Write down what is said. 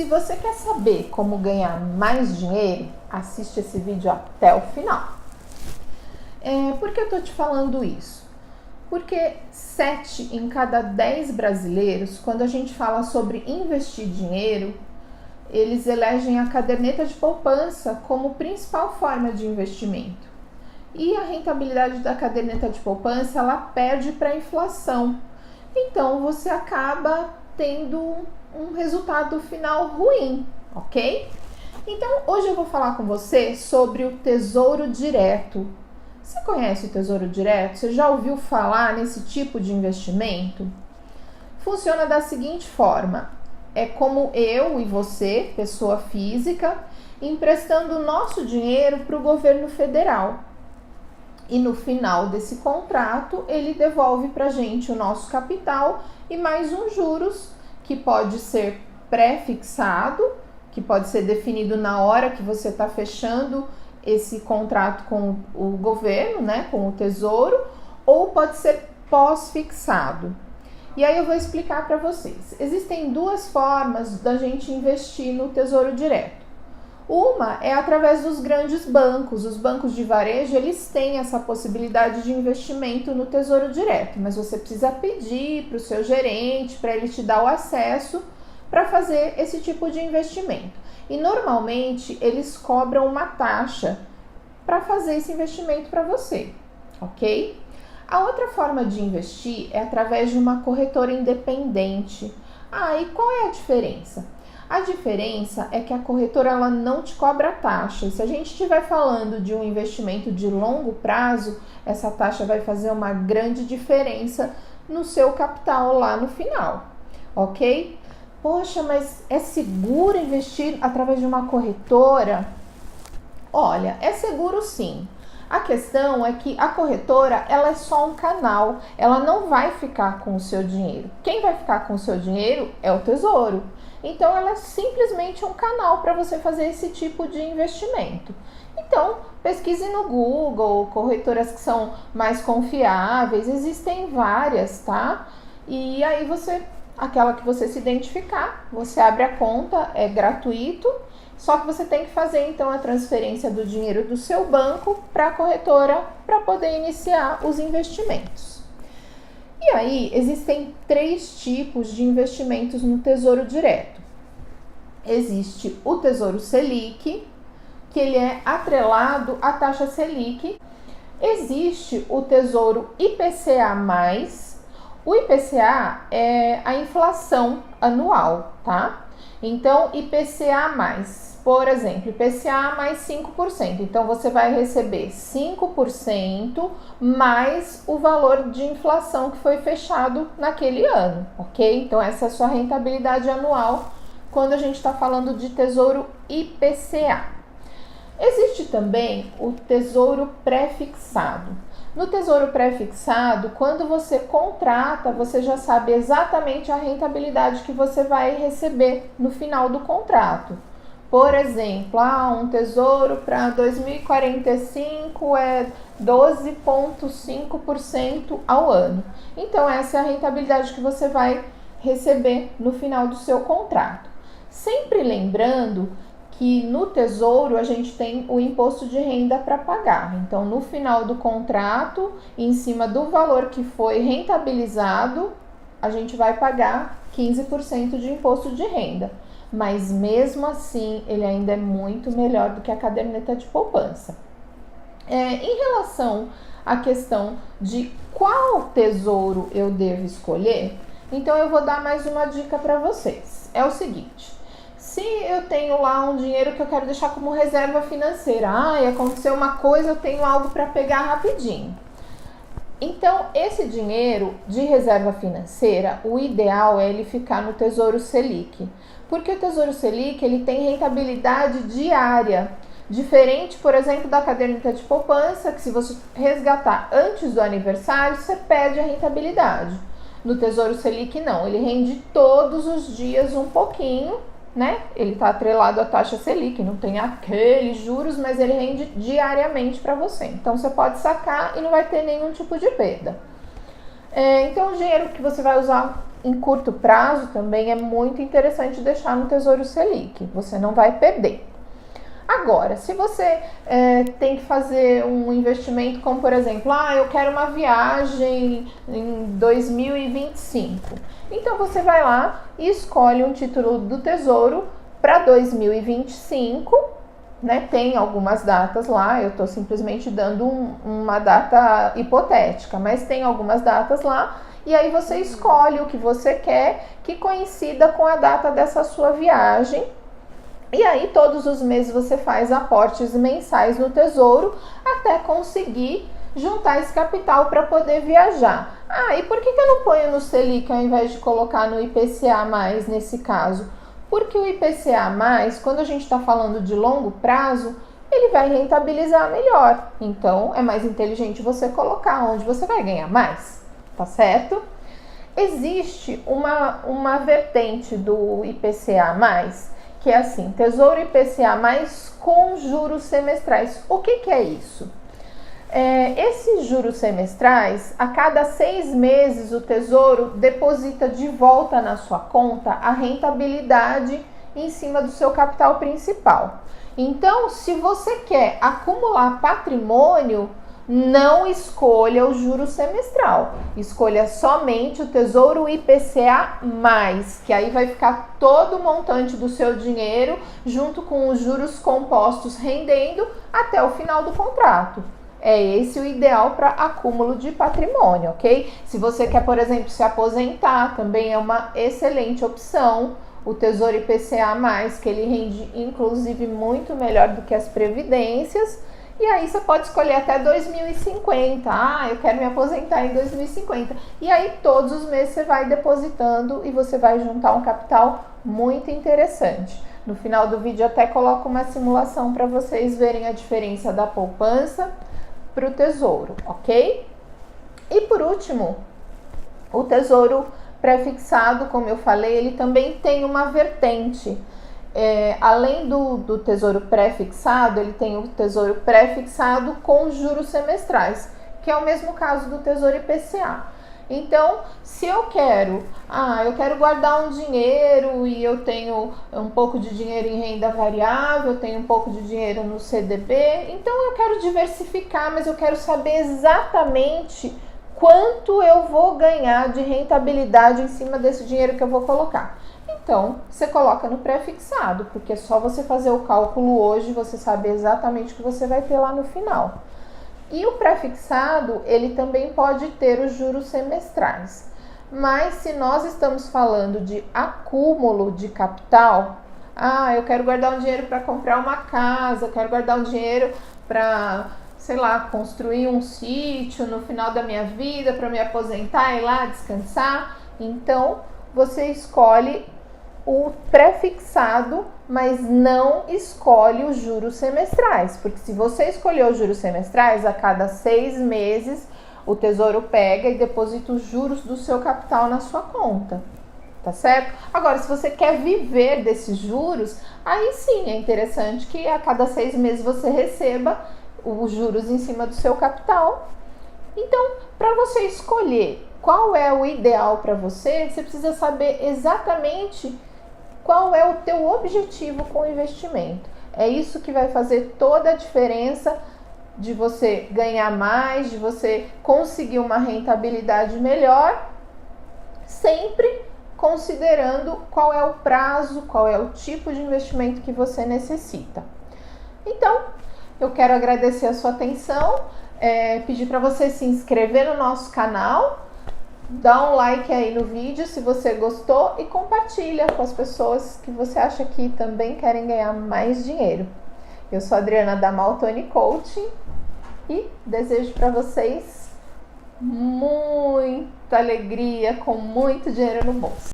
Se você quer saber como ganhar mais dinheiro, assiste esse vídeo até o final. Por que eu estou te falando isso? Porque 7 em cada 10 brasileiros, quando a gente fala sobre investir dinheiro, eles elegem a caderneta de poupança como principal forma de investimento. E a rentabilidade da caderneta de poupança, ela perde para a inflação. Então, você acaba tendo um resultado final ruim, ok? Então, hoje eu vou falar com você sobre o Tesouro Direto. Você conhece o Tesouro Direto? Você já ouviu falar nesse tipo de investimento? Funciona da seguinte forma: é como eu e você, pessoa física, emprestando o nosso dinheiro para o governo federal. E no final desse contrato, ele devolve para a gente o nosso capital e mais uns juros, que pode ser pré-fixado, que pode ser definido na hora que você está fechando esse contrato com o governo, né, com o Tesouro, ou pode ser pós-fixado. E aí eu vou explicar para vocês. Existem duas formas da gente investir no Tesouro Direto. Uma é através dos grandes bancos. Os bancos de varejo, eles têm essa possibilidade de investimento no Tesouro Direto, mas você precisa pedir para o seu gerente, para ele te dar o acesso para fazer esse tipo de investimento. E normalmente eles cobram uma taxa para fazer esse investimento para você, ok? A outra forma de investir é através de uma corretora independente. E qual é a diferença? A diferença é que a corretora, ela não te cobra taxa. E se a gente estiver falando de um investimento de longo prazo, essa taxa vai fazer uma grande diferença no seu capital lá no final, ok? Poxa, mas é seguro investir através de uma corretora? Olha, é seguro sim. A questão é que a corretora, ela é só um canal, ela não vai ficar com o seu dinheiro. Quem vai ficar com o seu dinheiro é o Tesouro. Então, ela é simplesmente um canal para você fazer esse tipo de investimento. Então, pesquise no Google, corretoras que são mais confiáveis, existem várias, tá? E aí aquela que você se identificar, você abre a conta, é gratuito, só que você tem que fazer então a transferência do dinheiro do seu banco para a corretora para poder iniciar os investimentos. E aí existem 3 tipos de investimentos no Tesouro Direto. Existe o Tesouro Selic, que ele é atrelado à taxa Selic. Existe o Tesouro IPCA+. O IPCA é a inflação anual, tá? Então, IPCA+, por exemplo, IPCA mais 5%. Então, você vai receber 5% mais o valor de inflação que foi fechado naquele ano, ok? Então, essa é a sua rentabilidade anual quando a gente está falando de Tesouro IPCA. Existe também o Tesouro Pré-fixado. No Tesouro Pré-fixado, quando você contrata, você já sabe exatamente a rentabilidade que você vai receber no final do contrato. Por exemplo, um tesouro para 2045 é 12,5% ao ano. Então, essa é a rentabilidade que você vai receber no final do seu contrato. Sempre lembrando que no Tesouro a gente tem o imposto de renda para pagar. Então, no final do contrato, em cima do valor que foi rentabilizado, a gente vai pagar 15% de imposto de renda. Mas mesmo assim, ele ainda é muito melhor do que a caderneta de poupança. Em relação à questão de qual tesouro eu devo escolher, então eu vou dar mais uma dica para vocês. É o seguinte: se eu tenho lá um dinheiro que eu quero deixar como reserva financeira, aconteceu uma coisa, eu tenho algo para pegar rapidinho. Então, esse dinheiro de reserva financeira, o ideal é ele ficar no Tesouro Selic. Porque o Tesouro Selic, ele tem rentabilidade diária. Diferente, por exemplo, da caderneta de poupança, que se você resgatar antes do aniversário, você perde a rentabilidade. No Tesouro Selic, não. Ele rende todos os dias um pouquinho, né? Ele está atrelado à taxa Selic, não tem aqueles juros, mas ele rende diariamente para você. Então, você pode sacar e não vai ter nenhum tipo de perda. Então, o dinheiro que você vai usar em curto prazo também é muito interessante deixar no Tesouro Selic, você não vai perder. Agora, se você tem que fazer um investimento como, por exemplo, eu quero uma viagem em 2025. Então, você vai lá e escolhe um título do Tesouro para 2025, né? Tem algumas datas lá, eu estou simplesmente dando uma data hipotética, mas tem algumas datas lá, e aí você escolhe o que você quer que coincida com a data dessa sua viagem. E aí, todos os meses você faz aportes mensais no Tesouro até conseguir juntar esse capital para poder viajar. E por que eu não ponho no Selic ao invés de colocar no IPCA+, nesse caso? Porque o IPCA+, quando a gente está falando de longo prazo, ele vai rentabilizar melhor. Então, é mais inteligente você colocar onde você vai ganhar mais, tá certo? Existe uma vertente do IPCA+, que é assim, Tesouro IPCA+, com juros semestrais. O que é isso? Esses juros semestrais, a cada 6 meses o Tesouro deposita de volta na sua conta a rentabilidade em cima do seu capital principal. Então, se você quer acumular patrimônio, não escolha o juro semestral, escolha somente o Tesouro IPCA+, que aí vai ficar todo o montante do seu dinheiro junto com os juros compostos rendendo até o final do contrato. É esse o ideal para acúmulo de patrimônio, ok? Se você quer, por exemplo, se aposentar, também é uma excelente opção. O Tesouro IPCA+, que ele rende inclusive muito melhor do que as previdências. E aí você pode escolher até 2050. Eu quero me aposentar em 2050. E aí todos os meses você vai depositando e você vai juntar um capital muito interessante. No final do vídeo eu até coloco uma simulação para vocês verem a diferença da poupança para o Tesouro, ok? E por último, o Tesouro pré-fixado, como eu falei, ele também tem uma vertente. Além do Tesouro pré-fixado, ele tem o Tesouro pré-fixado com juros semestrais, que é o mesmo caso do Tesouro IPCA. Então, se eu quero guardar um dinheiro e eu tenho um pouco de dinheiro em renda variável, eu tenho um pouco de dinheiro no CDB, então eu quero diversificar, mas eu quero saber exatamente quanto eu vou ganhar de rentabilidade em cima desse dinheiro que eu vou colocar. Então, você coloca no pré-fixado, porque é só você fazer o cálculo hoje, você sabe exatamente o que você vai ter lá no final. E o pré-fixado, ele também pode ter os juros semestrais. Mas se nós estamos falando de acúmulo de capital, eu quero guardar um dinheiro para comprar uma casa, eu quero guardar um dinheiro para, construir um sítio no final da minha vida, para me aposentar e ir lá descansar. Então, você escolhe o pré-fixado, mas não escolhe os juros semestrais, porque se você escolher os juros semestrais, a cada 6 meses o Tesouro pega e deposita os juros do seu capital na sua conta, tá certo? Agora, se você quer viver desses juros, aí sim é interessante que a cada 6 meses você receba os juros em cima do seu capital. Então, para você escolher qual é o ideal para você, você precisa saber exatamente qual é o teu objetivo com o investimento. É isso que vai fazer toda a diferença de você ganhar mais, de você conseguir uma rentabilidade melhor, sempre considerando qual é o prazo, qual é o tipo de investimento que você necessita. Então, eu quero agradecer a sua atenção, pedir para você se inscrever no nosso canal, dá um like aí no vídeo se você gostou e compartilha com as pessoas que você acha que também querem ganhar mais dinheiro. Eu sou a Adriana da Maltoni Coaching e desejo para vocês muita alegria com muito dinheiro no bolso.